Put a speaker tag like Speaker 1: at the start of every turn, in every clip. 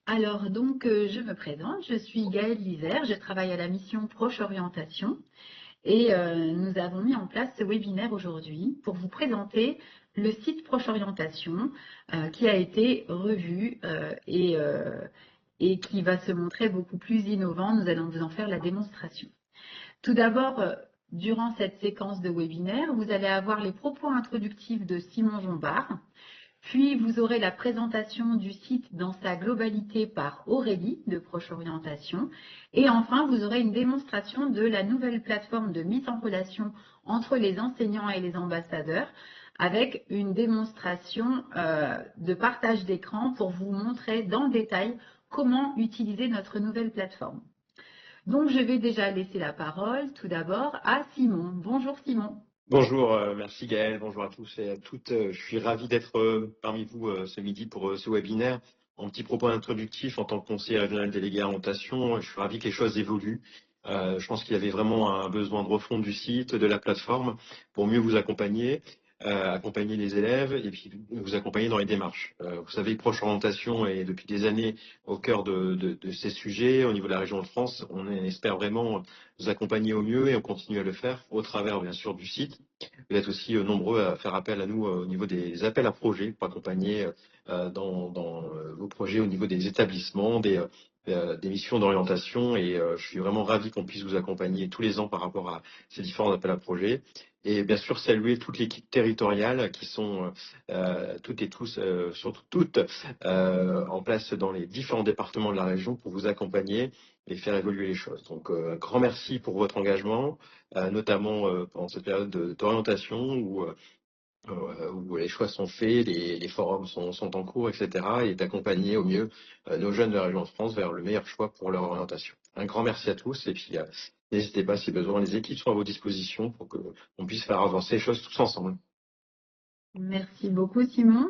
Speaker 1: Alors donc, je me présente, je suis Gaëlle Lisère, je travaille à la mission Proche Orientation et nous avons mis en place ce webinaire aujourd'hui pour vous présenter le site Proche Orientation qui a été revu et qui va se montrer beaucoup plus innovant. Nous allons vous en faire la démonstration. Tout d'abord, durant cette séquence de webinaire, vous allez avoir les propos introductifs de Simon Jombard. Puis, vous aurez la présentation du site dans sa globalité par Aurélie de Proche Orientation. Et enfin, vous aurez une démonstration de la nouvelle plateforme de mise en relation entre les enseignants et les ambassadeurs avec une démonstration de partage d'écran pour vous montrer dans le détail comment utiliser notre nouvelle plateforme. Donc, je vais déjà laisser la parole tout d'abord à Simon. Bonjour Simon.
Speaker 2: Bonjour, merci Gaël, bonjour à tous et à toutes. Je suis ravi d'être parmi vous ce midi pour ce webinaire. En petit propos introductif, en tant que conseiller régional délégué à l'orientation, je suis ravi que les choses évoluent. Je pense qu'il y avait vraiment un besoin de refonte du site, de la plateforme, pour mieux vous accompagner, accompagner les élèves et puis vous accompagner dans les démarches. Vous savez, Proche Orientation est depuis des années au cœur de ces sujets au niveau de la région de France. On espère vraiment vous accompagner au mieux et on continue à le faire au travers bien sûr du site. Vous êtes aussi nombreux à faire appel à nous au niveau des appels à projets pour accompagner dans vos projets au niveau des établissements, des missions d'orientation et je suis vraiment ravi qu'on puisse vous accompagner tous les ans par rapport à ces différents appels à projets. Et bien sûr, saluer toute l'équipe territoriale qui sont toutes et tous, surtout toutes, en place dans les différents départements de la région pour vous accompagner et faire évoluer les choses. Donc, un grand merci pour votre engagement, notamment pendant cette période d'orientation où les choix sont faits, les forums sont en cours, etc. et d'accompagner au mieux nos jeunes de la région de France vers le meilleur choix pour leur orientation. Un grand merci à tous et puis n'hésitez pas si besoin, les équipes sont à vos dispositions pour qu'on puisse faire avancer les choses tous ensemble.
Speaker 1: Merci beaucoup Simon.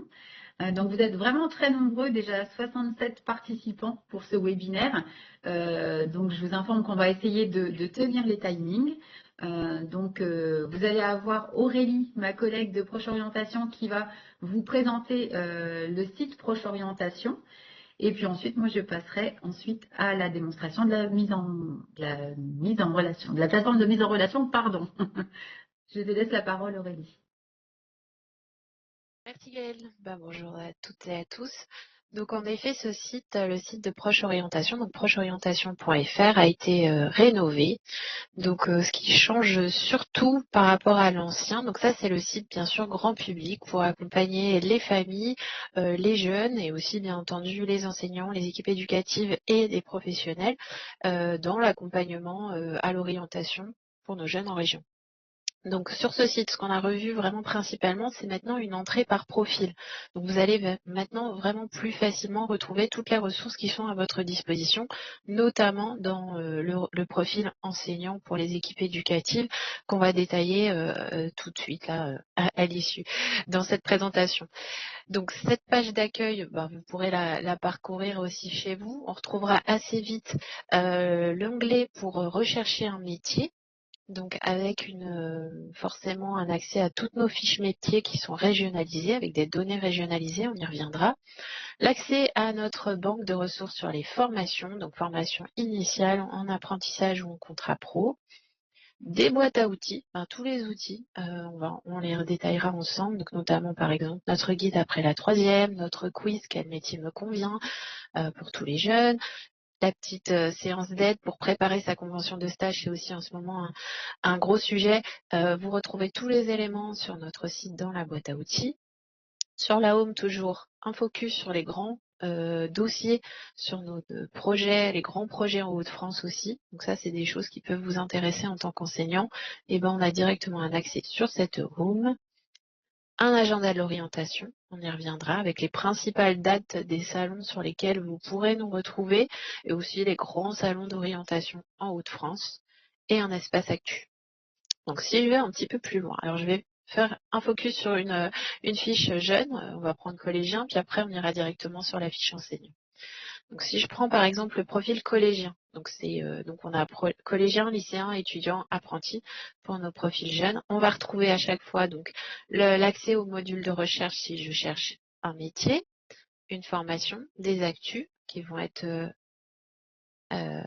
Speaker 1: Donc vous êtes vraiment très nombreux, déjà 67 participants pour ce webinaire. Donc je vous informe qu'on va essayer de tenir les timings. Vous allez avoir Aurélie, ma collègue de Proche Orientation, qui va vous présenter le site Proche Orientation. Et puis ensuite, moi je passerai ensuite à la démonstration de la mise en relation, de la plateforme de mise en relation, pardon. Je te laisse la parole Aurélie.
Speaker 3: Merci Gaëlle. Bonjour à toutes et à tous. Donc en effet, ce site, le site de Proche Orientation, donc procheorientation.fr, a été rénové. Donc ce qui change surtout par rapport à l'ancien, donc ça c'est le site bien sûr grand public pour accompagner les familles, les jeunes et aussi bien entendu les enseignants, les équipes éducatives et les professionnels dans l'accompagnement à l'orientation pour nos jeunes en région. Donc sur ce site, ce qu'on a revu vraiment principalement, c'est maintenant une entrée par profil. Donc vous allez maintenant vraiment plus facilement retrouver toutes les ressources qui sont à votre disposition, notamment dans le profil enseignant pour les équipes éducatives qu'on va détailler tout de suite là, à l'issue dans cette présentation. Donc cette page d'accueil, vous pourrez la parcourir aussi chez vous. On retrouvera assez vite l'onglet pour rechercher un métier. Donc avec forcément un accès à toutes nos fiches métiers qui sont régionalisées, avec des données régionalisées, on y reviendra. L'accès à notre banque de ressources sur les formations, donc formation initiale, en apprentissage ou en contrat pro. Des boîtes à outils, tous les outils, on les détaillera ensemble, donc notamment par exemple notre guide après la troisième, notre quiz quel métier me convient pour tous les jeunes, la petite séance d'aide pour préparer sa convention de stage, c'est aussi en ce moment un gros sujet. Vous retrouvez tous les éléments sur notre site dans la boîte à outils. Sur la home, toujours un focus sur les grands dossiers, sur nos projets, les grands projets en Hauts-de-France aussi. Donc ça, c'est des choses qui peuvent vous intéresser en tant qu'enseignant. Et on a directement un accès sur cette home. Un agenda de l'orientation, on y reviendra, avec les principales dates des salons sur lesquels vous pourrez nous retrouver, et aussi les grands salons d'orientation en Hauts-de-France, et un espace actu. Donc si je vais un petit peu plus loin, alors je vais faire un focus sur une fiche jeune, on va prendre collégien, puis après on ira directement sur la fiche enseignant. Donc si je prends par exemple le profil collégien, donc on a collégien, lycéen, étudiant, apprenti pour nos profils jeunes. On va retrouver à chaque fois donc l'accès au module de recherche si je cherche un métier, une formation, des actus, qui vont être euh,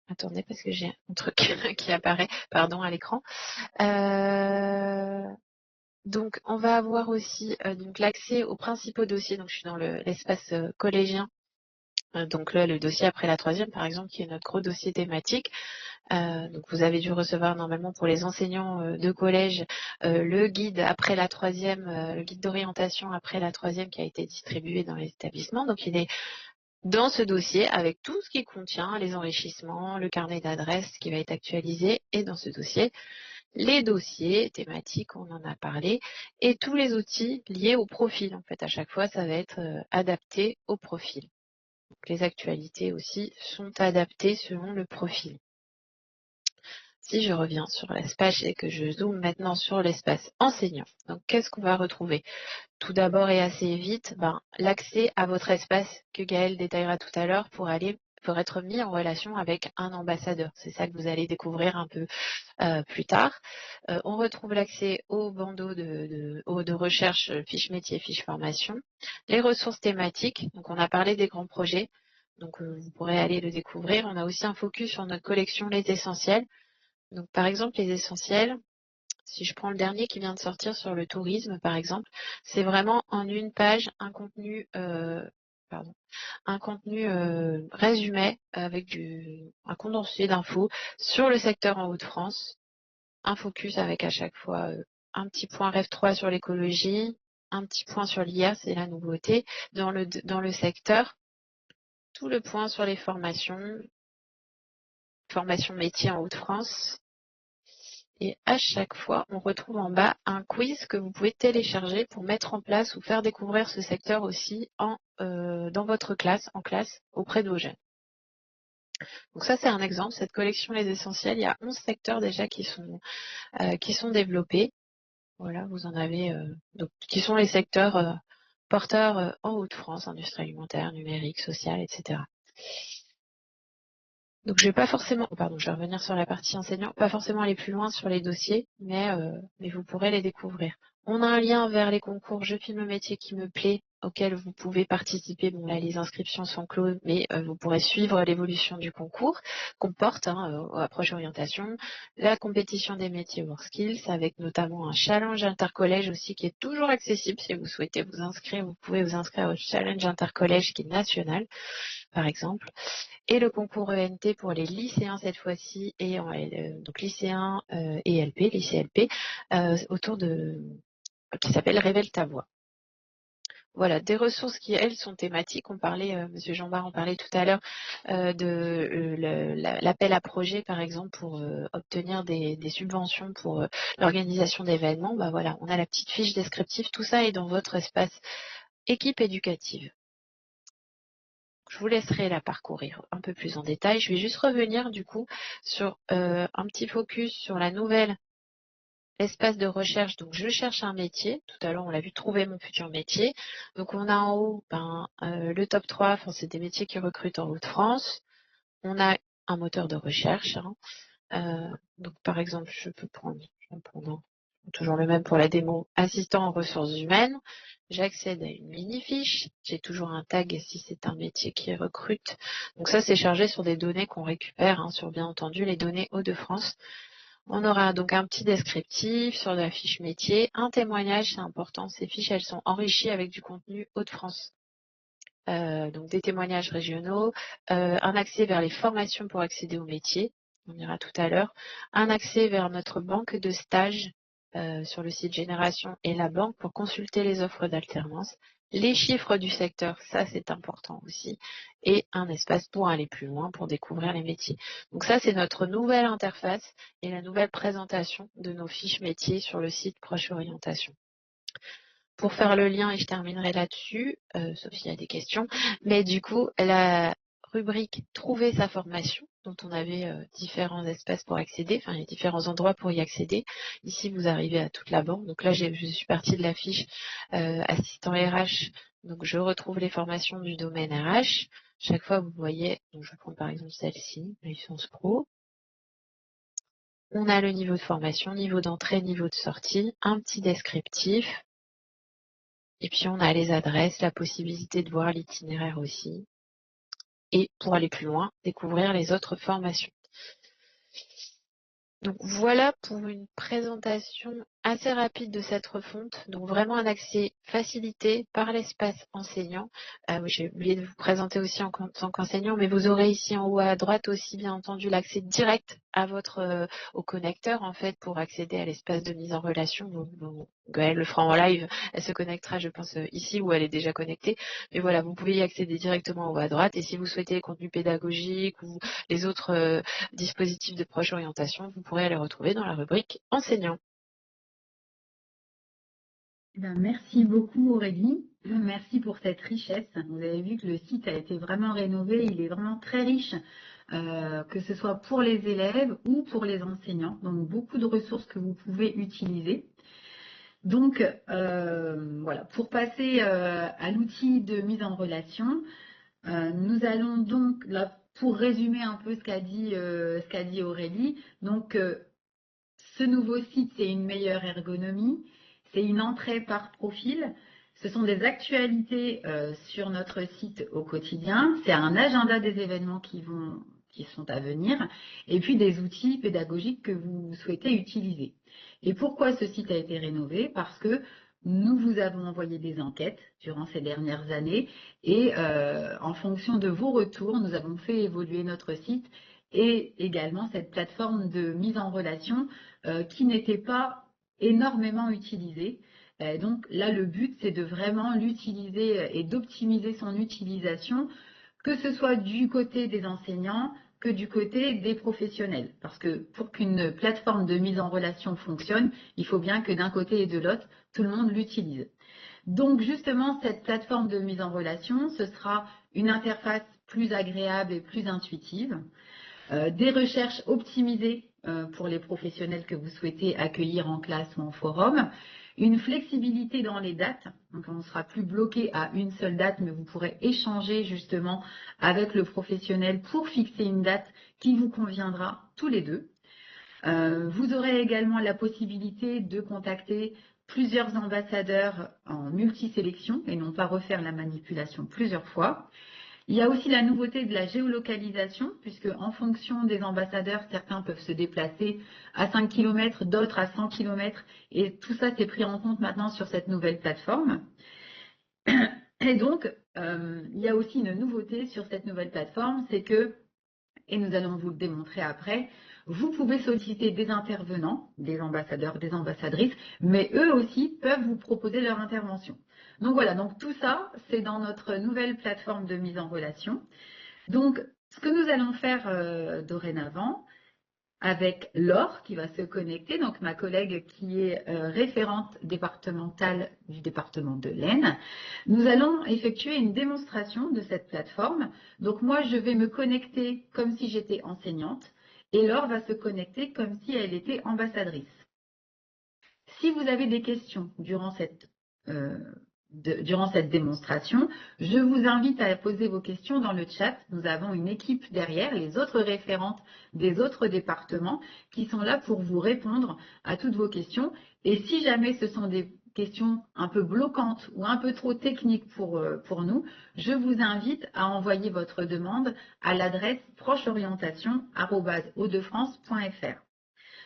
Speaker 3: attendez parce que j'ai un truc qui apparaît, pardon, à l'écran. Donc, on va avoir aussi donc l'accès aux principaux dossiers. Donc, je suis dans l'espace collégien. Donc là, le dossier après la troisième, par exemple, qui est notre gros dossier thématique. Donc, vous avez dû recevoir normalement pour les enseignants de collège le guide après la troisième, le guide d'orientation après la troisième qui a été distribué dans les établissements. Donc, il est dans ce dossier avec tout ce qui contient, les enrichissements, le carnet d'adresses qui va être actualisé, et dans ce dossier, les dossiers thématiques, on en a parlé, et tous les outils liés au profil. En fait, à chaque fois, ça va être adapté au profil. Donc, les actualités aussi sont adaptées selon le profil. Si je reviens sur l'espace et que je zoome maintenant sur l'espace enseignant, donc qu'est-ce qu'on va retrouver? Tout d'abord et assez vite, l'accès à votre espace que Gaëlle détaillera tout à l'heure pour être mis en relation avec un ambassadeur. C'est ça que vous allez découvrir un peu plus tard. On retrouve l'accès au bandeau de recherche fiche métier, fiche formation, les ressources thématiques. Donc on a parlé des grands projets, donc vous pourrez aller le découvrir. On a aussi un focus sur notre collection Les Essentiels. Donc par exemple les Essentiels, si je prends le dernier qui vient de sortir sur le tourisme, par exemple, c'est vraiment en une page un contenu, résumé avec un condensé d'infos sur le secteur en Hauts-de-France, un focus avec à chaque fois un petit point Rêve 3 sur l'écologie, un petit point sur l'IA, c'est la nouveauté, dans le secteur, tout le point sur les formations métiers en Hauts-de-France. Et à chaque fois, on retrouve en bas un quiz que vous pouvez télécharger pour mettre en place ou faire découvrir ce secteur aussi dans votre classe, en classe, auprès de vos jeunes. Donc ça, c'est un exemple. Cette collection Les Essentiels, il y a 11 secteurs déjà qui sont développés. Voilà, vous en avez, donc, qui sont les secteurs porteurs en Hauts-de-France, industrie alimentaire, numérique, sociale, etc. Donc je vais pas forcément, pardon, je vais revenir sur la partie enseignant, pas forcément aller plus loin sur les dossiers, mais vous pourrez les découvrir. On a un lien vers les concours Je filme le métier qui me plaît, auquel vous pouvez participer. Bon là les inscriptions sont closes, mais vous pourrez suivre l'évolution du concours qu'on porte approche orientation, la compétition des métiers WorkSkills, avec notamment un challenge intercollège aussi qui est toujours accessible. Si vous souhaitez vous inscrire, vous pouvez vous inscrire au challenge intercollège qui est national, par exemple. Et le concours ENT pour les lycéens cette fois-ci, et donc lycéens et LP, lycée LP, qui s'appelle Révèle ta voix. Voilà, des ressources qui, elles, sont thématiques. On parlait, Monsieur Jean-Bart en parlait tout à l'heure, l'appel à projet, par exemple, pour obtenir des subventions pour l'organisation d'événements. Voilà, on a la petite fiche descriptive. Tout ça est dans votre espace équipe éducative. Je vous laisserai la parcourir un peu plus en détail. Je vais juste revenir du coup sur un petit focus sur la nouvelle espace de recherche. Donc je cherche un métier. Tout à l'heure on l'a vu, trouver mon futur métier. Donc on a en haut le top 3, c'est des métiers qui recrutent en Hauts-de-France. On a un moteur de recherche. Donc par exemple, je vais prendre toujours le même pour la démo, assistant en ressources humaines. J'accède à une mini-fiche. J'ai toujours un tag si c'est un métier qui recrute. Donc ça, c'est chargé sur des données qu'on récupère, sur bien entendu les données Hauts-de-France. On aura donc un petit descriptif sur la fiche métier. Un témoignage, c'est important. Ces fiches, elles sont enrichies avec du contenu Hauts-de-France. Donc des témoignages régionaux, un accès vers les formations pour accéder au métier, on ira tout à l'heure, un accès vers notre banque de stages sur le site Génération et la banque pour consulter les offres d'alternance, les chiffres du secteur, ça c'est important aussi, et un espace pour aller plus loin, pour découvrir les métiers. Donc ça c'est notre nouvelle interface et la nouvelle présentation de nos fiches métiers sur le site Proche Orientation. Pour faire le lien, et je terminerai là-dessus, sauf s'il y a des questions, mais du coup, la rubrique Trouver sa formation, dont on avait différents espaces pour accéder, il y a différents endroits pour y accéder. Ici, vous arrivez à toute la banque. Donc là, je suis partie de la fiche assistant RH, donc je retrouve les formations du domaine RH. Chaque fois, vous voyez, donc je vais prendre par exemple celle-ci, licence pro. On a le niveau de formation, niveau d'entrée, niveau de sortie, un petit descriptif. Et puis on a les adresses, la possibilité de voir l'itinéraire aussi. Et pour aller plus loin, découvrir les autres formations. Donc voilà pour une présentation assez rapide de cette refonte. Donc vraiment un accès facilité par l'espace enseignant. Oui, j'ai oublié de vous présenter aussi en tant qu'enseignant, mais vous aurez ici en haut à droite aussi bien entendu l'accès direct à votre au connecteur en fait pour accéder à l'espace de mise en relation. Elle le fera en live, elle se connectera je pense ici où elle est déjà connectée. Mais voilà, vous pouvez y accéder directement en haut à droite et si vous souhaitez les contenus pédagogiques ou les autres dispositifs de proche orientation, vous pourrez les retrouver dans la rubrique enseignant.
Speaker 1: Merci beaucoup Aurélie, merci pour cette richesse. Vous avez vu que le site a été vraiment rénové, il est vraiment très riche, que ce soit pour les élèves ou pour les enseignants. Donc beaucoup de ressources que vous pouvez utiliser. Donc voilà, pour passer à l'outil de mise en relation, nous allons donc, là, pour résumer un peu ce qu'a dit Aurélie, donc ce nouveau site, c'est une meilleure ergonomie, c'est une entrée par profil, ce sont des actualités sur notre site au quotidien, c'est un agenda des événements qui sont à venir, et puis des outils pédagogiques que vous souhaitez utiliser. Et pourquoi ce site a été rénové? Parce que nous vous avons envoyé des enquêtes durant ces dernières années et en fonction de vos retours, nous avons fait évoluer notre site et également cette plateforme de mise en relation qui n'était pas énormément utilisée. Donc là, le but, c'est de vraiment l'utiliser et d'optimiser son utilisation, que ce soit du côté des enseignants que du côté des professionnels. Parce que pour qu'une plateforme de mise en relation fonctionne, il faut bien que d'un côté et de l'autre, tout le monde l'utilise. Donc justement, cette plateforme de mise en relation, ce sera une interface plus agréable et plus intuitive, des recherches optimisées pour les professionnels que vous souhaitez accueillir en classe ou en forum, une flexibilité dans les dates, donc on ne sera plus bloqué à une seule date, mais vous pourrez échanger justement avec le professionnel pour fixer une date qui vous conviendra tous les deux. Vous aurez également la possibilité de contacter plusieurs ambassadeurs en multisélection et non pas refaire la manipulation plusieurs fois. Il y a aussi la nouveauté de la géolocalisation, puisque en fonction des ambassadeurs, certains peuvent se déplacer à 5 km, d'autres à 100 km, et tout ça c'est pris en compte maintenant sur cette nouvelle plateforme. Et donc, il y a aussi une nouveauté sur cette nouvelle plateforme, c'est que, et nous allons vous le démontrer après, vous pouvez solliciter des intervenants, des ambassadeurs, des ambassadrices, mais eux aussi peuvent vous proposer leur intervention. Donc voilà, donc tout ça, c'est dans notre nouvelle plateforme de mise en relation. Donc, ce que nous allons faire dorénavant, avec Laure qui va se connecter, donc ma collègue qui est référente départementale du département de l'Aisne, nous allons effectuer une démonstration de cette plateforme. Donc moi, je vais me connecter comme si j'étais enseignante et Laure va se connecter comme si elle était ambassadrice. Si vous avez des questions durant cette démonstration, je vous invite à poser vos questions dans le chat. Nous avons une équipe derrière, les autres référentes des autres départements qui sont là pour vous répondre à toutes vos questions. Et si jamais ce sont des questions un peu bloquantes ou un peu trop techniques pour nous, je vous invite à envoyer votre demande à l'adresse procheorientation@hautdefrance.fr.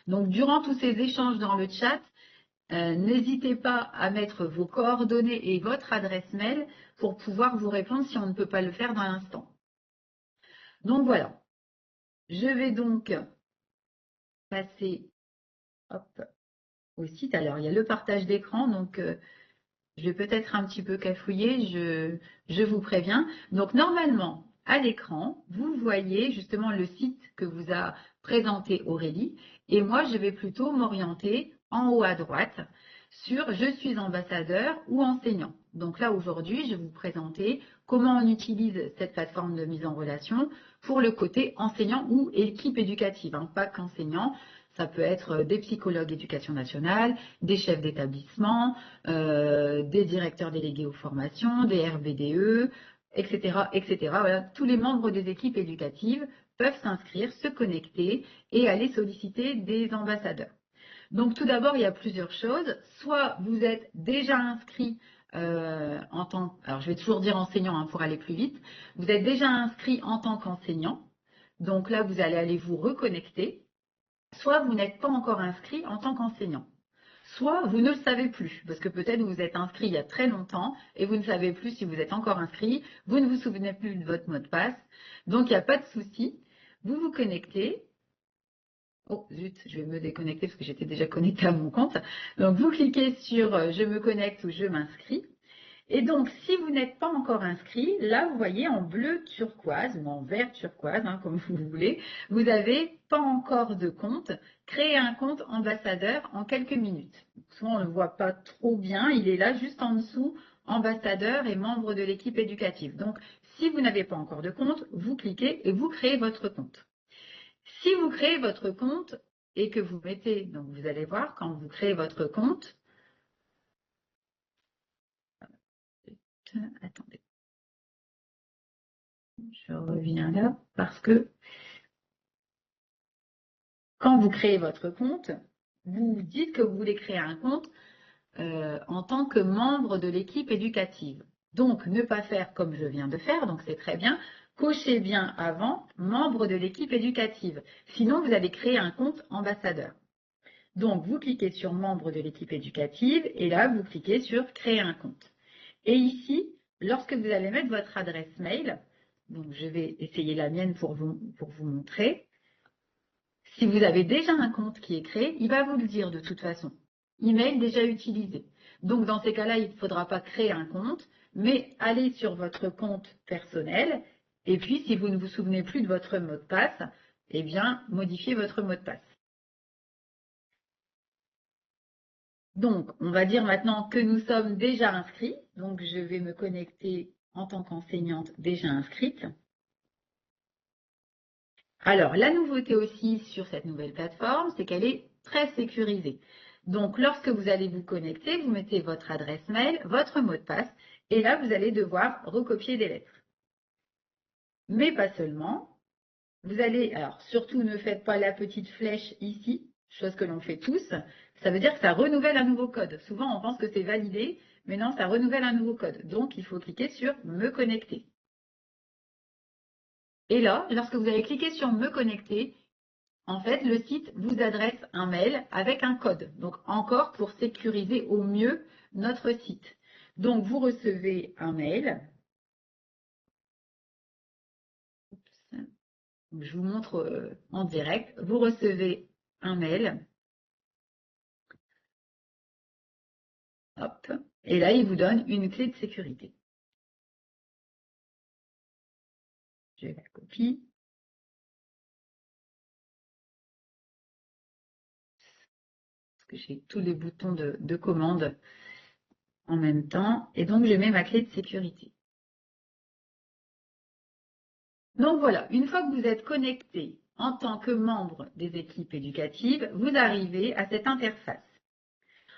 Speaker 1: Donc, durant tous ces échanges dans le chat, n'hésitez pas à mettre vos coordonnées et votre adresse mail pour pouvoir vous répondre si on ne peut pas le faire dans l'instant. Donc voilà, je vais donc passer au site. Alors il y a le partage d'écran, donc je vais peut-être un petit peu cafouiller, je vous préviens. Donc normalement, à l'écran, vous voyez justement le site que vous a présenté Aurélie et moi je vais plutôt m'orienter en haut à droite sur je suis ambassadeur ou enseignant. Donc là aujourd'hui, je vais vous présenter comment on utilise cette plateforme de mise en relation pour le côté enseignant ou équipe éducative, hein, pas qu'enseignant. Ça peut être des psychologues éducation nationale, des chefs d'établissement, des directeurs délégués aux formations, des RBDE, etc., etc. Voilà, tous les membres des équipes éducatives peuvent s'inscrire, se connecter et aller solliciter des ambassadeurs. Donc tout d'abord, il y a plusieurs choses. Soit vous êtes déjà inscrit alors je vais toujours dire enseignant hein, pour aller plus vite, vous êtes déjà inscrit en tant qu'enseignant, donc là vous allez aller vous reconnecter, soit vous n'êtes pas encore inscrit en tant qu'enseignant, soit vous ne le savez plus, parce que peut-être vous êtes inscrit il y a très longtemps et vous ne savez plus si vous êtes encore inscrit, vous ne vous souvenez plus de votre mot de passe, donc il n'y a pas de souci, vous vous connectez. Oh zut, je vais me déconnecter parce que j'étais déjà connectée à mon compte. Donc vous cliquez sur je me connecte ou je m'inscris. Et donc si vous n'êtes pas encore inscrit, là vous voyez en bleu turquoise ou en vert turquoise, hein, comme vous voulez, vous n'avez pas encore de compte. Créer un compte ambassadeur en quelques minutes. Souvent on ne le voit pas trop bien, il est là juste en dessous, ambassadeur et membre de l'équipe éducative. Donc si vous n'avez pas encore de compte, vous cliquez et vous créez votre compte. Si vous créez votre compte et que vous mettez, donc vous allez voir, quand vous créez votre compte, attendez, je reviens là, parce que quand vous créez votre compte, vous dites que vous voulez créer un compte en tant que membre de l'équipe éducative. Donc, ne pas faire comme je viens de faire, donc c'est très bien, cochez bien avant membre de l'équipe éducative. Sinon, vous allez créer un compte ambassadeur. Donc, vous cliquez sur membre de l'équipe éducative et là, vous cliquez sur créer un compte. Et ici, lorsque vous allez mettre votre adresse mail, donc je vais essayer la mienne pour vous montrer. Si vous avez déjà un compte qui est créé, il va vous le dire de toute façon. Email déjà utilisé. Donc dans ces cas-là, il ne faudra pas créer un compte, mais aller sur votre compte personnel et puis si vous ne vous souvenez plus de votre mot de passe, eh bien modifiez votre mot de passe. Donc, on va dire maintenant que nous sommes déjà inscrits. Donc, je vais me connecter en tant qu'enseignante déjà inscrite. Alors, la nouveauté aussi sur cette nouvelle plateforme, c'est qu'elle est très sécurisée. Donc, lorsque vous allez vous connecter, vous mettez votre adresse mail, votre mot de passe, et là, vous allez devoir recopier des lettres. Mais pas seulement. Vous allez, alors surtout ne faites pas la petite flèche ici, chose que l'on fait tous. Ça veut dire que ça renouvelle un nouveau code. Souvent, on pense que c'est validé, mais non, ça renouvelle un nouveau code. Donc, il faut cliquer sur Me connecter. Et là, lorsque vous allez cliquer sur Me connecter, en fait, le site vous adresse un mail avec un code. Donc, encore pour sécuriser au mieux notre site. Donc, vous recevez un mail. Je vous montre en direct. Vous recevez un mail. Hop. Et là, il vous donne une clé de sécurité. Je la copie. Parce que j'ai tous les boutons de commande en même temps. Et donc, je mets ma clé de sécurité. Donc voilà, une fois que vous êtes connecté en tant que membre des équipes éducatives, vous arrivez à cette interface.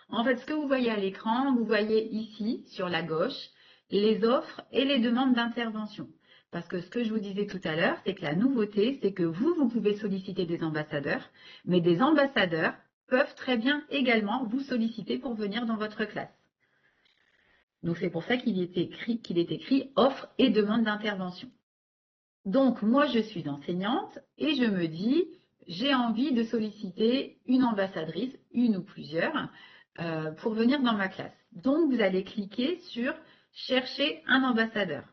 Speaker 1: En fait, ce que vous voyez à l'écran, vous voyez ici, sur la gauche, les offres et les demandes d'intervention. Parce que ce que je vous disais tout à l'heure, c'est que la nouveauté, c'est que vous pouvez solliciter des ambassadeurs, mais des ambassadeurs peuvent très bien également vous solliciter pour venir dans votre classe. Donc, c'est pour ça qu'il est écrit offre et demande d'intervention. Donc, moi, je suis enseignante et je me dis, j'ai envie de solliciter une ambassadrice, une ou plusieurs, pour venir dans ma classe. Donc, vous allez cliquer sur Chercher un ambassadeur.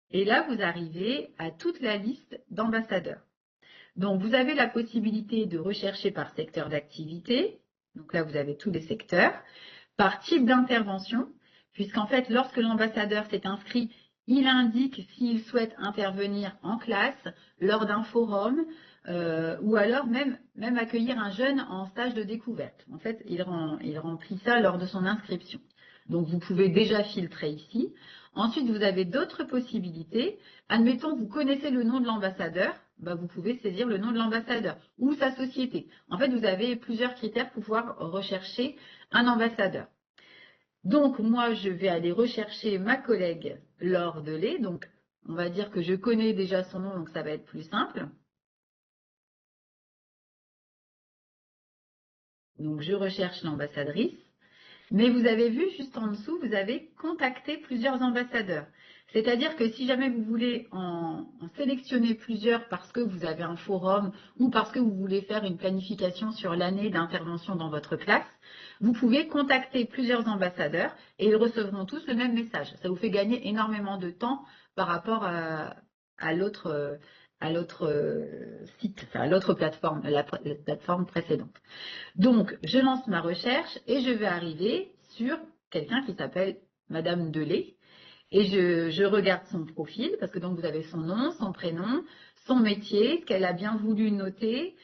Speaker 1: Et là, vous arrivez à toute la liste d'ambassadeurs. Donc, vous avez la possibilité de rechercher par secteur d'activité. Donc là, vous avez tous les secteurs. Par type d'intervention, puisqu'en fait, lorsque l'ambassadeur s'est inscrit, il indique s'il souhaite intervenir en classe, lors d'un forum, ou alors même accueillir un jeune en stage de découverte. En fait, il remplit ça lors de son inscription. Donc, vous pouvez déjà filtrer ici. Ensuite, vous avez d'autres possibilités. Admettons, vous connaissez le nom de l'ambassadeur, vous pouvez saisir le nom de l'ambassadeur ou sa société. En fait, vous avez plusieurs critères pour pouvoir rechercher un ambassadeur. Donc, moi, je vais aller rechercher ma collègue Laure Delay. Donc, on va dire que je connais déjà son nom, donc ça va être plus simple. Donc, je recherche l'ambassadrice. Mais vous avez vu, juste en dessous, vous avez contacté plusieurs ambassadeurs. C'est-à-dire que si jamais vous voulez en sélectionner plusieurs parce que vous avez un forum ou parce que vous voulez faire une planification sur l'année d'intervention dans votre classe, vous pouvez contacter plusieurs ambassadeurs et ils recevront tous le même message. Ça vous fait gagner énormément de temps par rapport à l'autre site, enfin, à l'autre plateforme, la plateforme précédente. Donc, je lance ma recherche et je vais arriver sur quelqu'un qui s'appelle Madame Delay. Et je regarde son profil, parce que donc vous avez son nom, son prénom, son métier, ce qu'elle a bien voulu noter,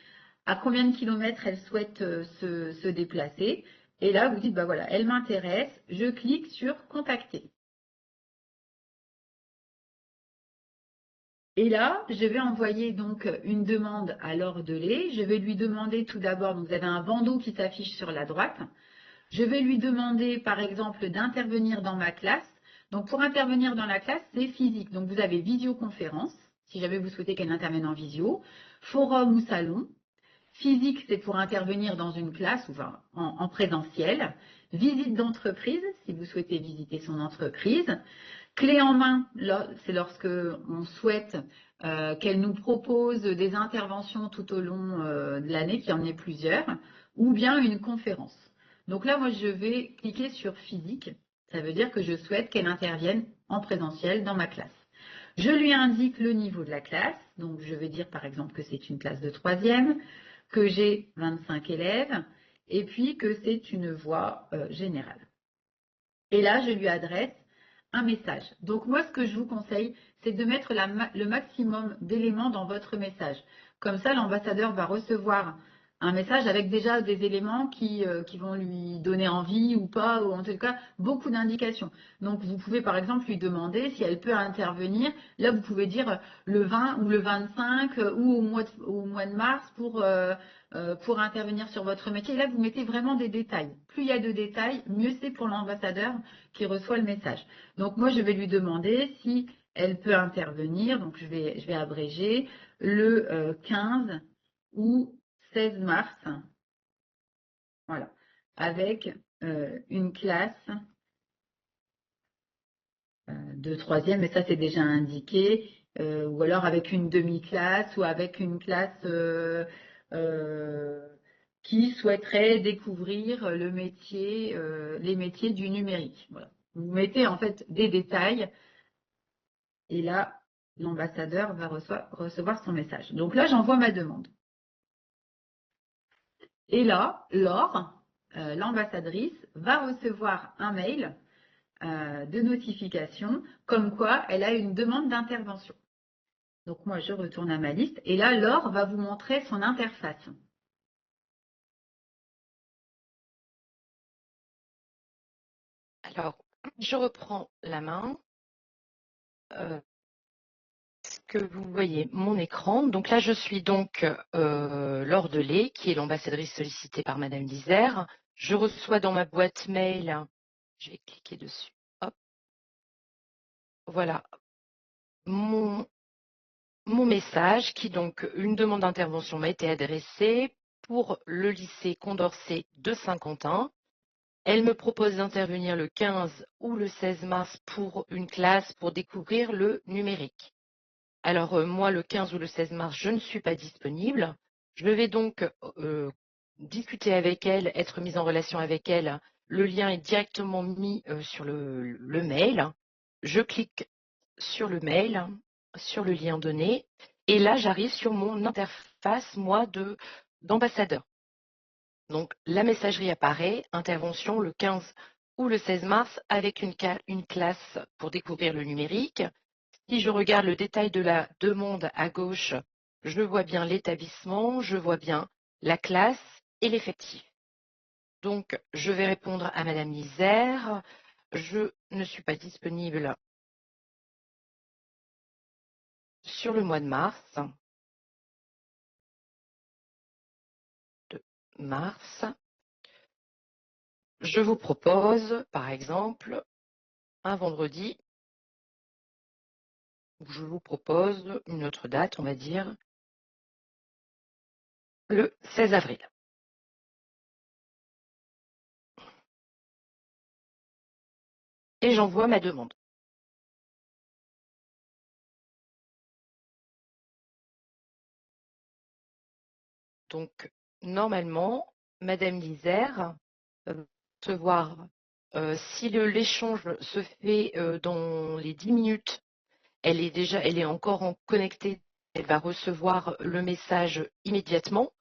Speaker 1: à combien de kilomètres elle souhaite se déplacer. Et là, vous dites, bah voilà, elle m'intéresse, je clique sur contacter. Et là, je vais envoyer donc une demande à Laure Delay. Je vais lui demander tout d'abord, vous avez un bandeau qui s'affiche sur la droite. Je vais lui demander, par exemple, d'intervenir dans ma classe. Donc, pour intervenir dans la classe, c'est physique. Donc, vous avez visioconférence, si jamais vous souhaitez qu'elle intervienne en visio, forum ou salon. Physique, c'est pour intervenir dans une classe ou enfin, en présentiel. Visite d'entreprise, si vous souhaitez visiter son entreprise. Clé en main, c'est lorsque on souhaite qu'elle nous propose des interventions tout au long de l'année, qu'il y en ait plusieurs, ou bien une conférence. Donc là, moi, je vais cliquer sur physique. Ça veut dire que je souhaite qu'elle intervienne en présentiel dans ma classe. Je lui indique le niveau de la classe. Donc, je vais dire par exemple que c'est une classe de troisième, que j'ai 25 élèves, et puis que c'est une voie générale. Et là, je lui adresse un message. Donc moi, ce que je vous conseille, c'est de mettre le maximum d'éléments dans votre message. Comme ça, l'ambassadeur va recevoir un message avec déjà des éléments qui vont lui donner envie ou pas, ou en tout cas, beaucoup d'indications. Donc vous pouvez par exemple lui demander si elle peut intervenir. Là, vous pouvez dire le 20 ou le 25 ou au mois de mars pour intervenir sur votre métier. Là, vous mettez vraiment des détails. Plus il y a de détails, mieux c'est pour l'ambassadeur qui reçoit le message. Donc moi, je vais lui demander si elle peut intervenir. Donc je vais abréger le 15 ou 16 mars. Voilà. Avec une classe de troisième, mais ça c'est déjà indiqué, ou alors avec une demi-classe ou avec une classe qui souhaiterait découvrir le métier, les métiers du numérique. Voilà. Vous mettez en fait des détails et là, l'ambassadeur va recevoir son message. Donc là, j'envoie ma demande. Et là, Laure, l'ambassadrice, va recevoir un mail de notification comme quoi elle a une demande d'intervention. Donc moi, je retourne à ma liste et là, Laure va vous montrer son interface.
Speaker 4: Alors, je reprends la main. Est-ce que vous voyez mon écran? Donc là, je suis donc Laure Delay, qui est l'ambassadrice sollicitée par Madame Lizère. Je reçois dans ma boîte mail, je vais cliquer dessus. Hop, voilà, mon message qui donc, une demande d'intervention m'a été adressée pour le lycée Condorcet de Saint-Quentin. Elle me propose d'intervenir le 15 ou le 16 mars pour une classe pour découvrir le numérique. Alors moi, le 15 ou le 16 mars, je ne suis pas disponible. Je vais donc discuter avec elle, être mise en relation avec elle. Le lien est directement mis sur le mail. Je clique sur le mail, sur le lien donné, et là, j'arrive sur mon interface, moi, d'ambassadeur. Donc, la messagerie apparaît, intervention le 15 ou le 16 mars avec une classe pour découvrir le numérique. Si je regarde le détail de la demande à gauche, je vois bien l'établissement, je vois bien la classe et l'effectif. Donc, je vais répondre à Madame Lizère. Je ne suis pas disponible sur le mois de mars. Je vous propose, par exemple, un vendredi, ou je vous propose une autre date, on va dire, le 16 avril. et j'envoie ma demande. Donc, normalement, Madame Lisère va recevoir, si l'échange se fait dans les 10 minutes, elle est encore connectée, elle va recevoir le message immédiatement.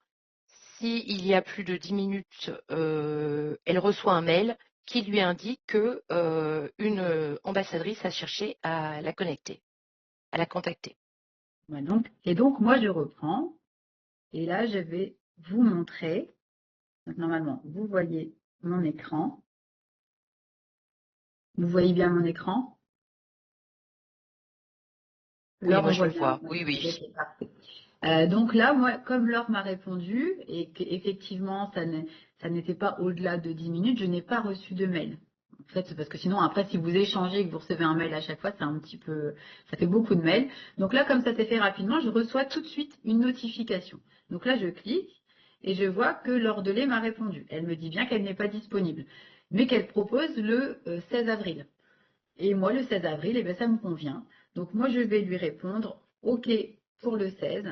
Speaker 4: S'il y a plus de 10 minutes, elle reçoit un mail qui lui indique que une ambassadrice a cherché à la connecter, à la contacter.
Speaker 1: Ouais, et donc, moi, je reprends. Et là, je vais vous montrer. Donc, normalement, vous voyez mon écran. Vous voyez bien mon écran?
Speaker 4: Oui,
Speaker 1: Laure,
Speaker 4: moi
Speaker 1: on
Speaker 4: je
Speaker 1: voit
Speaker 4: le
Speaker 1: bien.
Speaker 4: vois. Oui, oui.
Speaker 1: Ok, parfait. Donc là, moi, comme Laure m'a répondu et qu'effectivement, ça n'était pas au-delà de 10 minutes, je n'ai pas reçu de mail. En fait, c'est parce que sinon, après, si vous échangez et que vous recevez un mail à chaque fois, c'est un petit peu, ça fait beaucoup de mails. Donc là, comme ça s'est fait rapidement, je reçois tout de suite une notification. Donc là, je clique et je vois que Laure Delay m'a répondu. Elle me dit bien qu'elle n'est pas disponible, mais qu'elle propose le 16 avril. Et moi, le 16 avril, eh bien, ça me convient. Donc moi, je vais lui répondre OK pour le 16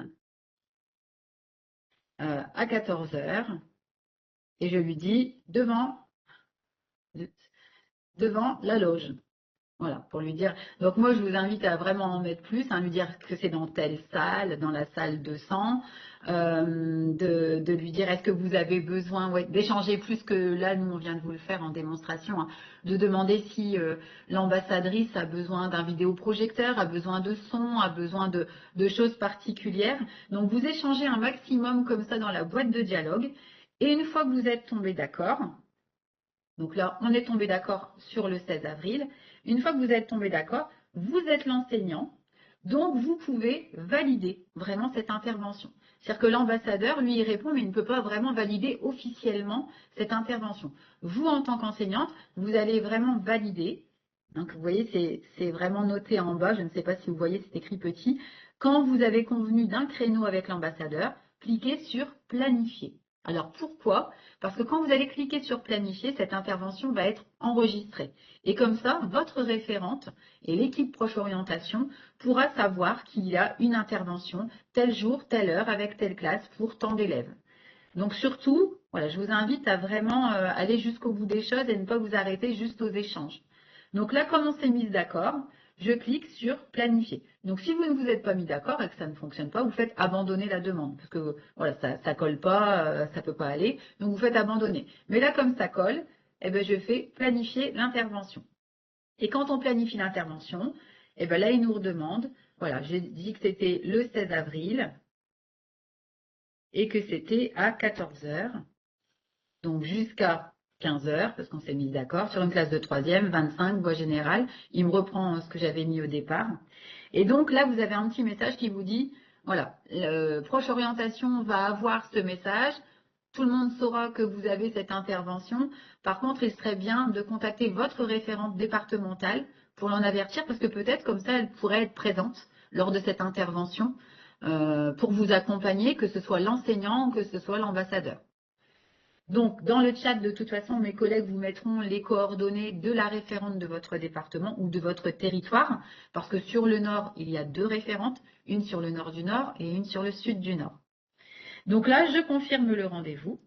Speaker 1: à 14 heures. Et je lui dis devant la loge. Voilà, pour lui dire. Donc moi, je vous invite à vraiment en mettre plus, lui dire que c'est dans telle salle, dans la salle 200, de lui dire est-ce que vous avez besoin d'échanger plus que là, nous on vient de vous le faire en démonstration, hein, de demander si l'ambassadrice a besoin d'un vidéoprojecteur, a besoin de son, a besoin de choses particulières. Donc vous échangez un maximum comme ça dans la boîte de dialogue. Et une fois que vous êtes tombé d'accord, donc là, on est tombé d'accord sur le 16 avril. Une fois que vous êtes tombé d'accord, vous êtes l'enseignant, donc vous pouvez valider vraiment cette intervention. C'est-à-dire que l'ambassadeur, lui, il répond, mais il ne peut pas vraiment valider officiellement cette intervention. Vous, en tant qu'enseignante, vous allez vraiment valider. Donc, vous voyez, c'est vraiment noté en bas. Je ne sais pas si vous voyez, c'est écrit petit. Quand vous avez convenu d'un créneau avec l'ambassadeur, cliquez sur planifier. Alors, pourquoi? Parce que quand vous allez cliquer sur planifier, cette intervention va être enregistrée. Et comme ça, votre référente et l'équipe Proche Orientation pourra savoir qu'il y a une intervention tel jour, telle heure, avec telle classe pour tant d'élèves. Donc surtout, voilà, je vous invite à vraiment aller jusqu'au bout des choses et ne pas vous arrêter juste aux échanges. Donc là, comme on s'est mis d'accord, je clique sur planifier. Donc si vous ne vous êtes pas mis d'accord et que ça ne fonctionne pas, vous faites abandonner la demande parce que voilà, ça ne colle pas, ça ne peut pas aller. Donc vous faites abandonner. Mais là, comme ça colle, eh ben, je fais planifier l'intervention. Et quand on planifie l'intervention, eh ben là, il nous redemande, voilà, j'ai dit que c'était le 16 avril et que c'était à 14 heures. Donc jusqu'à 15 heures, parce qu'on s'est mis d'accord, sur une classe de 3e, 25, voie générale. Il me reprend ce que j'avais mis au départ. Et donc là, vous avez un petit message qui vous dit, voilà, Proche Orientation va avoir ce message. Tout le monde saura que vous avez cette intervention. Par contre, il serait bien de contacter votre référente départementale pour l'en avertir, parce que peut-être comme ça, elle pourrait être présente lors de cette intervention pour vous accompagner, que ce soit l'enseignant ou que ce soit l'ambassadeur. Donc, dans le chat, de toute façon, mes collègues vous mettront les coordonnées de la référente de votre département ou de votre territoire, parce que sur le Nord, il y a 2 référentes, une sur le Nord du Nord et une sur le Sud du Nord. Donc là, je confirme le rendez-vous.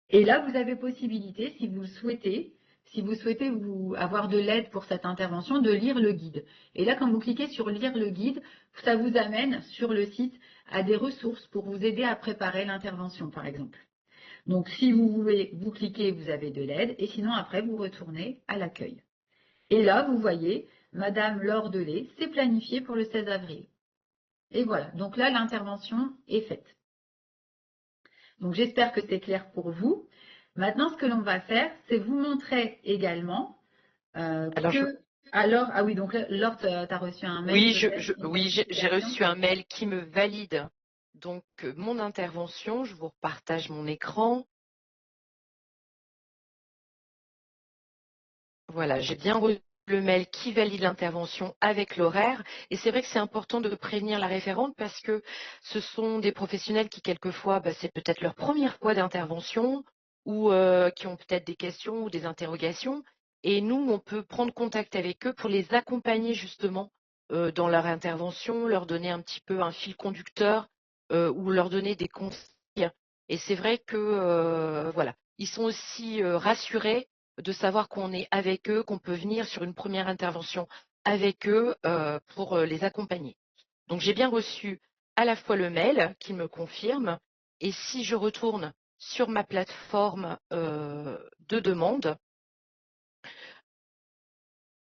Speaker 1: Et là, vous avez possibilité, si vous le souhaitez, avoir de l'aide pour cette intervention, de lire le guide. Et là, quand vous cliquez sur lire le guide, ça vous amène sur le site à des ressources pour vous aider à préparer l'intervention, par exemple. Donc, si vous voulez, vous cliquez, vous avez de l'aide. Et sinon, après, vous retournez à l'accueil. Et là, vous voyez, Madame Laure Delay, c'est planifié pour le 16 avril. Et voilà. Donc là, l'intervention est faite. Donc, j'espère que c'est clair pour vous. Maintenant, ce que l'on va faire, c'est vous montrer également Alors, ah oui, donc Laure, tu as reçu un mail.
Speaker 4: Oui, j'ai reçu un mail qui me valide donc mon intervention. Je vous repartage mon écran. Voilà, j'ai bien reçu le mail qui valide l'intervention avec l'horaire. Et c'est vrai que c'est important de prévenir la référente parce que ce sont des professionnels qui, quelquefois, c'est peut-être leur première fois d'intervention ou qui ont peut-être des questions ou des interrogations. Et nous, on peut prendre contact avec eux pour les accompagner justement dans leur intervention, leur donner un petit peu un fil conducteur ou leur donner des conseils. Et c'est vrai que voilà, ils sont aussi rassurés de savoir qu'on est avec eux, qu'on peut venir sur une première intervention avec eux pour les accompagner. Donc j'ai bien reçu à la fois le mail qui me confirme, et si je retourne sur ma plateforme de demande,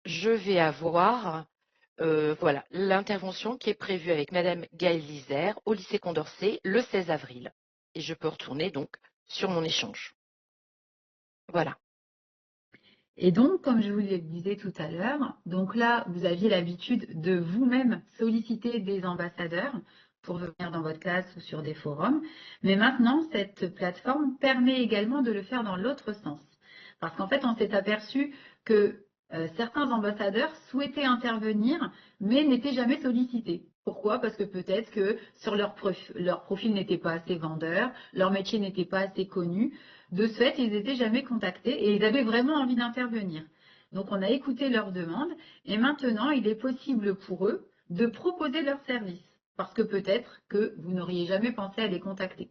Speaker 4: je vais avoir voilà, l'intervention qui est prévue avec Madame Gaëlle Lizère au lycée Condorcet le 16 avril. Et je peux retourner donc sur mon échange. Voilà.
Speaker 1: Et donc, comme je vous le disais tout à l'heure, donc là, vous aviez l'habitude de vous-même solliciter des ambassadeurs pour venir dans votre classe ou sur des forums. Mais maintenant, cette plateforme permet également de le faire dans l'autre sens. Parce qu'en fait, on s'est aperçu que certains ambassadeurs souhaitaient intervenir, mais n'étaient jamais sollicités. Pourquoi? Parce que peut-être que sur leur profil n'était pas assez vendeur, leur métier n'était pas assez connu. De ce fait, ils n'étaient jamais contactés et ils avaient vraiment envie d'intervenir. Donc, on a écouté leurs demandes et maintenant, il est possible pour eux de proposer leurs services parce que peut-être que vous n'auriez jamais pensé à les contacter.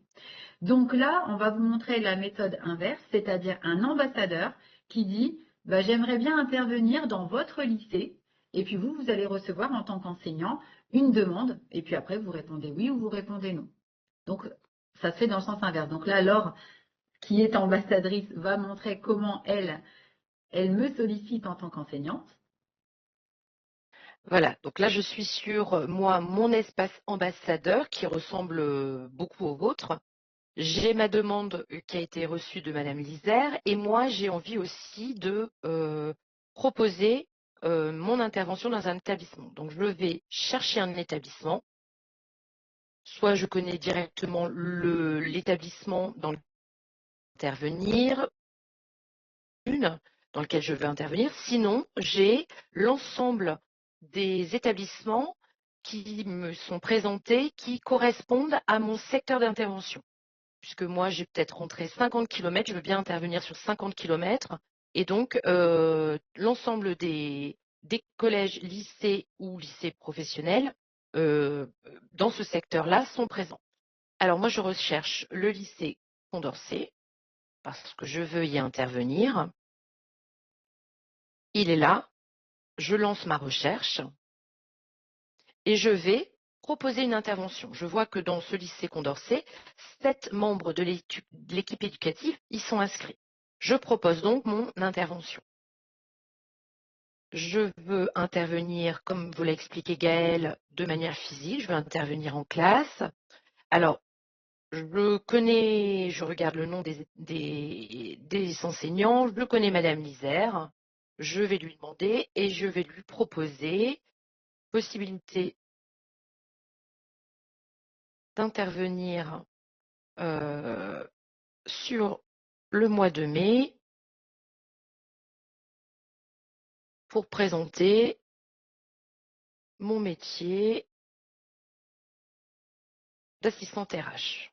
Speaker 1: Donc là, on va vous montrer la méthode inverse, c'est-à-dire un ambassadeur qui dit bah, j'aimerais bien intervenir dans votre lycée et puis vous allez recevoir en tant qu'enseignant une demande et puis après, vous répondez oui ou vous répondez non. Donc, ça se fait dans le sens inverse. Donc là, Laure, qui est ambassadrice, va montrer comment elle me sollicite en tant qu'enseignante.
Speaker 4: Voilà, donc là je suis sur moi mon espace ambassadeur qui ressemble beaucoup au vôtre. J'ai ma demande qui a été reçue de Madame Lizère et moi j'ai envie aussi de proposer mon intervention dans un établissement. Donc je vais chercher un établissement, soit je connais directement l'établissement dans lequel je veux intervenir, dans lequel je veux intervenir, sinon j'ai l'ensemble des établissements qui me sont présentés qui correspondent à mon secteur d'intervention. Puisque moi, j'ai peut-être rentré 50 km, je veux bien intervenir sur 50 km. Et donc, l'ensemble des collèges, lycées ou lycées professionnels dans ce secteur-là sont présents. Alors moi, je recherche le lycée Condorcet parce que je veux y intervenir. Il est là, je lance ma recherche et je vais proposer une intervention. Je vois que dans ce lycée Condorcet, 7 membres de l'équipe éducative y sont inscrits. Je propose donc mon intervention. Je veux intervenir, comme vous l'a expliqué Gaëlle, de manière physique. Je veux intervenir en classe. Alors, je regarde le nom des enseignants, je connais Madame Lizère. Je vais lui demander et je vais lui proposer possibilité d'intervenir sur le mois de mai pour présenter mon métier d'assistante RH.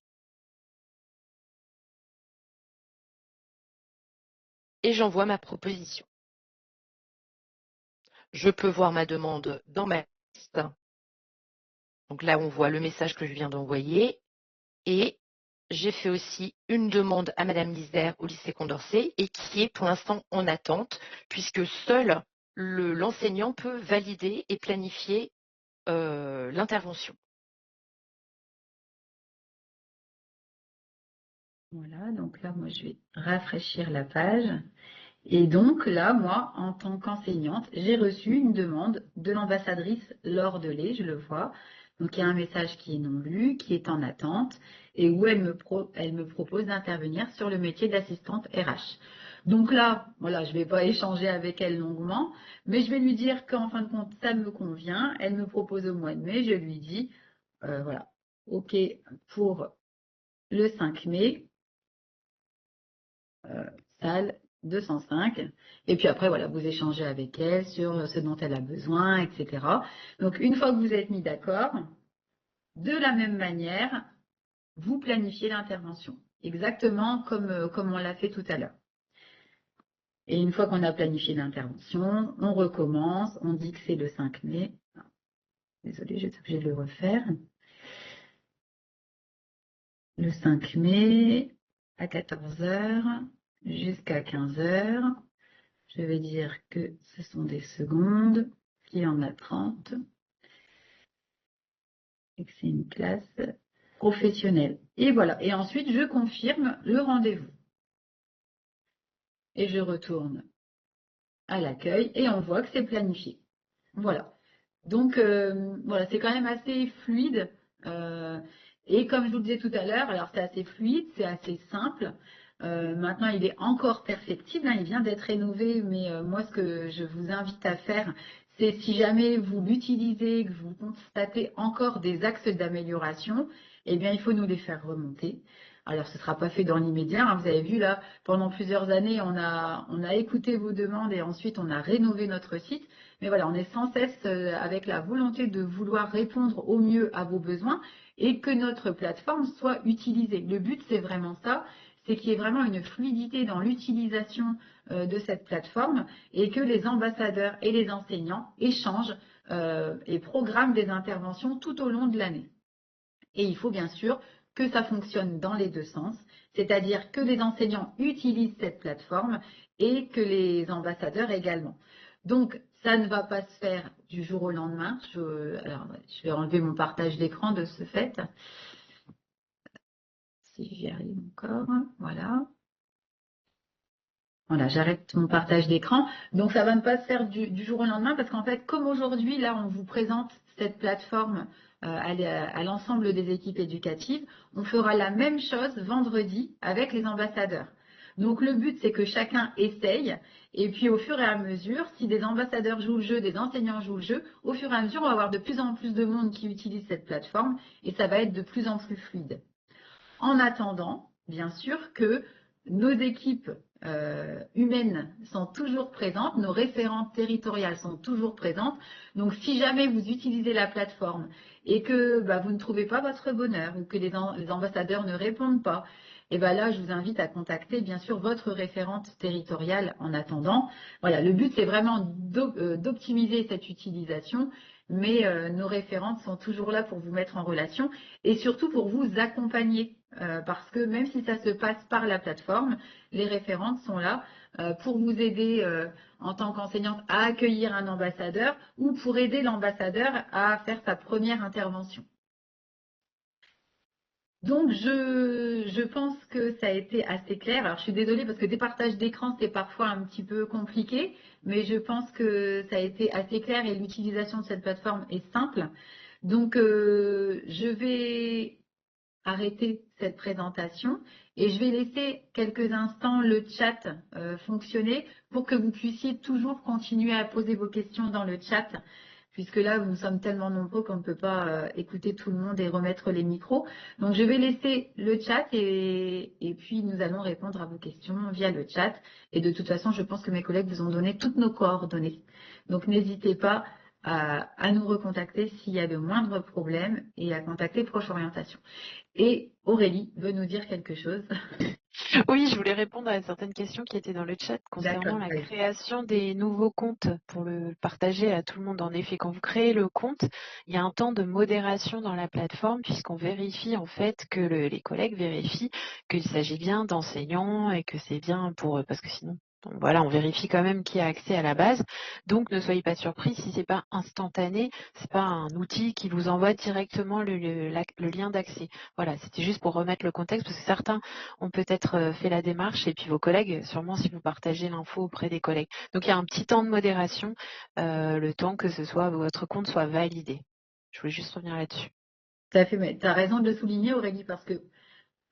Speaker 4: Et j'envoie ma proposition. Je peux voir ma demande dans ma liste. Donc là, on voit le message que je viens d'envoyer. Et j'ai fait aussi une demande à Madame Lizère au lycée Condorcet et qui est pour l'instant en attente, puisque seul l'enseignant peut valider et planifier l'intervention.
Speaker 1: Voilà, donc là, moi, je vais rafraîchir la page. Et donc là, moi, en tant qu'enseignante, j'ai reçu une demande de l'ambassadrice Laure Delay, je le vois. Donc il y a un message qui est non lu, qui est en attente, et où elle me propose d'intervenir sur le métier d'assistante RH. Donc là, voilà, je ne vais pas échanger avec elle longuement, mais je vais lui dire qu'en fin de compte, ça me convient. Elle me propose au mois de mai, je lui dis, voilà, OK pour le 5 mai, salle 205. Et puis après, voilà, vous échangez avec elle sur ce dont elle a besoin, etc. Donc, une fois que vous êtes mis d'accord, de la même manière, vous planifiez l'intervention. exactement comme on l'a fait tout à l'heure. Et une fois qu'on a planifié l'intervention, on recommence, on dit que c'est le 5 mai. Désolée, je vais être obligée de le refaire. Le 5 mai à 14 h jusqu'à 15 h. Je vais dire que ce sont des secondes, qu'il y en a 30 et que c'est une classe professionnelle. Et voilà. Et ensuite, je confirme le rendez-vous. Et je retourne à l'accueil et on voit que c'est planifié. Voilà. Donc, voilà, c'est quand même assez fluide. Et comme je vous le disais tout à l'heure, alors c'est assez fluide, c'est assez simple. Maintenant, il est encore perfectible, hein, il vient d'être rénové, mais moi, ce que je vous invite à faire, c'est si jamais vous l'utilisez, que vous constatez encore des axes d'amélioration, eh bien, il faut nous les faire remonter. Alors, ce ne sera pas fait dans l'immédiat, hein, vous avez vu là, pendant plusieurs années, on a écouté vos demandes et ensuite on a rénové notre site. Mais voilà, on est sans cesse avec la volonté de vouloir répondre au mieux à vos besoins et que notre plateforme soit utilisée. Le but, c'est vraiment ça, c'est qu'il y ait vraiment une fluidité dans l'utilisation de cette plateforme et que les ambassadeurs et les enseignants échangent et programment des interventions tout au long de l'année. Et il faut bien sûr que ça fonctionne dans les deux sens, c'est-à-dire que les enseignants utilisent cette plateforme et que les ambassadeurs également. Donc, ça ne va pas se faire du jour au lendemain. Alors, je vais enlever mon partage d'écran de ce fait. Si j'y arrive encore, voilà. Voilà, j'arrête mon partage d'écran. Donc, ça ne va pas se faire du jour au lendemain parce qu'en fait, comme aujourd'hui, là, on vous présente cette plateforme à l'ensemble des équipes éducatives, on fera la même chose vendredi avec les ambassadeurs. Donc, le but, c'est que chacun essaye. Et puis, au fur et à mesure, si des ambassadeurs jouent le jeu, des enseignants jouent le jeu, au fur et à mesure, on va avoir de plus en plus de monde qui utilise cette plateforme et ça va être de plus en plus fluide. En attendant, bien sûr, que nos équipes humaines sont toujours présentes, nos référentes territoriales sont toujours présentes. Donc, si jamais vous utilisez la plateforme et que vous ne trouvez pas votre bonheur ou que les ambassadeurs ne répondent pas, et là, je vous invite à contacter, bien sûr, votre référente territoriale en attendant. Voilà, le but, c'est vraiment d'optimiser cette utilisation, mais nos référentes sont toujours là pour vous mettre en relation et surtout pour vous accompagner. Parce que même si ça se passe par la plateforme, les référentes sont là pour vous aider en tant qu'enseignante à accueillir un ambassadeur ou pour aider l'ambassadeur à faire sa première intervention. Donc, je pense que ça a été assez clair. Alors, je suis désolée parce que des partages d'écran, c'est parfois un petit peu compliqué, mais je pense que ça a été assez clair et l'utilisation de cette plateforme est simple. Donc, je vais arrêter cette présentation et je vais laisser quelques instants le chat fonctionner pour que vous puissiez toujours continuer à poser vos questions dans le chat puisque là, nous sommes tellement nombreux qu'on ne peut pas écouter tout le monde et remettre les micros. Donc, je vais laisser le chat et puis nous allons répondre à vos questions via le chat. Et de toute façon, je pense que mes collègues vous ont donné toutes nos coordonnées. Donc, n'hésitez pas à nous recontacter s'il y a de moindres problèmes et à contacter Proche Orientation. Et Aurélie veut nous dire quelque chose.
Speaker 3: Oui, je voulais répondre à certaines questions qui étaient dans le chat concernant la création des nouveaux comptes pour le partager à tout le monde. En effet, quand vous créez le compte, il y a un temps de modération dans la plateforme puisqu'on vérifie en fait que les collègues vérifient qu'il s'agit bien d'enseignants et que c'est bien pour eux parce que sinon. Donc voilà, on vérifie quand même qui a accès à la base. Donc ne soyez pas surpris si c'est pas instantané, c'est pas un outil qui vous envoie directement le lien d'accès. Voilà, c'était juste pour remettre le contexte parce que certains ont peut-être fait la démarche et puis vos collègues, sûrement si vous partagez l'info auprès des collègues. Donc il y a un petit temps de modération, le temps que votre compte soit validé. Je voulais juste revenir là-dessus.
Speaker 1: Tout à fait, mais tu as raison de le souligner Aurélie parce que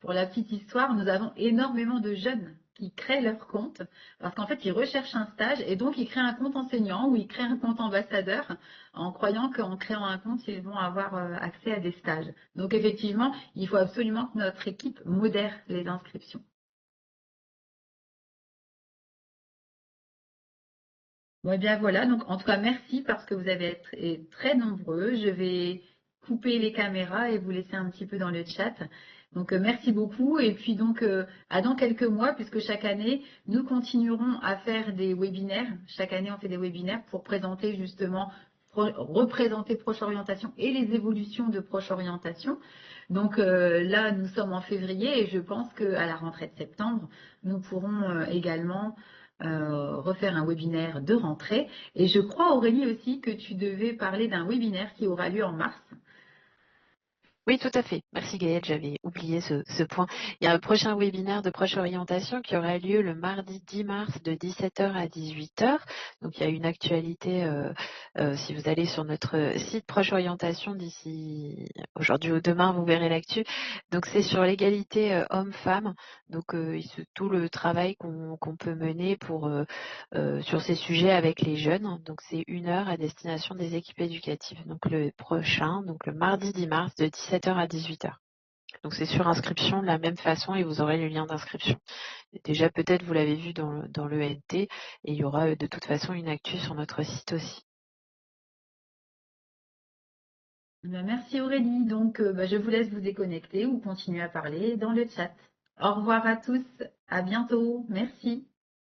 Speaker 1: pour la petite histoire, nous avons énormément de jeunes qui créent leur compte parce qu'en fait, ils recherchent un stage et donc ils créent un compte enseignant ou ils créent un compte ambassadeur en croyant qu'en créant un compte, ils vont avoir accès à des stages. Donc effectivement, il faut absolument que notre équipe modère les inscriptions. Bon, eh bien voilà, donc en tout cas, merci parce que vous avez été très nombreux. Je vais couper les caméras et vous laisser un petit peu dans le chat. Donc, merci beaucoup. Et puis, donc, à dans quelques mois, puisque chaque année, nous continuerons à faire des webinaires. Chaque année, on fait des webinaires pour présenter justement, représenter Proche Orientation et les évolutions de Proche Orientation. Donc, là, nous sommes en février et je pense qu'à la rentrée de septembre, nous pourrons également refaire un webinaire de rentrée. Et je crois, Aurélie, aussi que tu devais parler d'un webinaire qui aura lieu en mars.
Speaker 3: Oui, tout à fait. Merci Gaëlle, j'avais oublié ce point. Il y a un prochain webinaire de Proche Orientation qui aura lieu le mardi 10 mars de 17h à 18h. Donc il y a une actualité, si vous allez sur notre site Proche Orientation d'ici aujourd'hui ou demain, vous verrez l'actu. Donc c'est sur l'égalité homme-femme. Donc tout le travail qu'on peut mener sur ces sujets avec les jeunes. Donc c'est 1 heure à destination des équipes éducatives. Donc le prochain, donc le mardi 10 mars de 17h à 18h. Donc c'est sur inscription de la même façon et vous aurez le lien d'inscription. Déjà peut-être vous l'avez vu dans le NT et il y aura de toute façon une actu sur notre site aussi.
Speaker 1: Merci Aurélie. Donc, je vous laisse vous déconnecter ou continuer à parler dans le chat. Au revoir à tous. À bientôt. Merci.